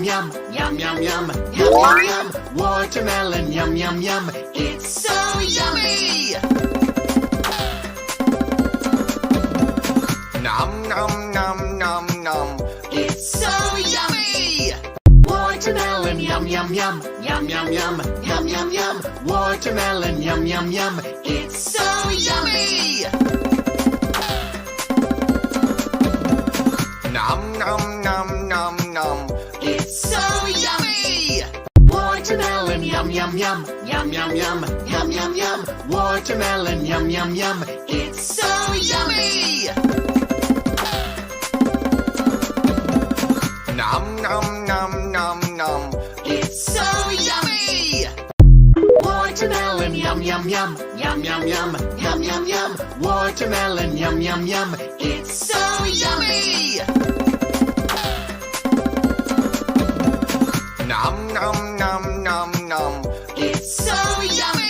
yum yum, yum yum yum, yum yum yum. Watermelon, yum yum yum. It's so yummy. Nom nom nom nom nom. It's so yummy. Watermelon, yum yum yum, yum yum yum, yum yum yum. Watermelon, yum yum yum. It's so yummy. Nom nom nom nom nom. It's so yummy. Watermelon, yum yum yum, yum yum yum, yum yum yum. Watermelon, yum yum yum. It's so yummy. Nom nom nom nom nom. It's so yummy. Watermelon, yum yum yum, yum yum yum, yum yum yum. Watermelon, yum yum yum. It's so yummy. Nom nom nom nom nom. It's so yummy.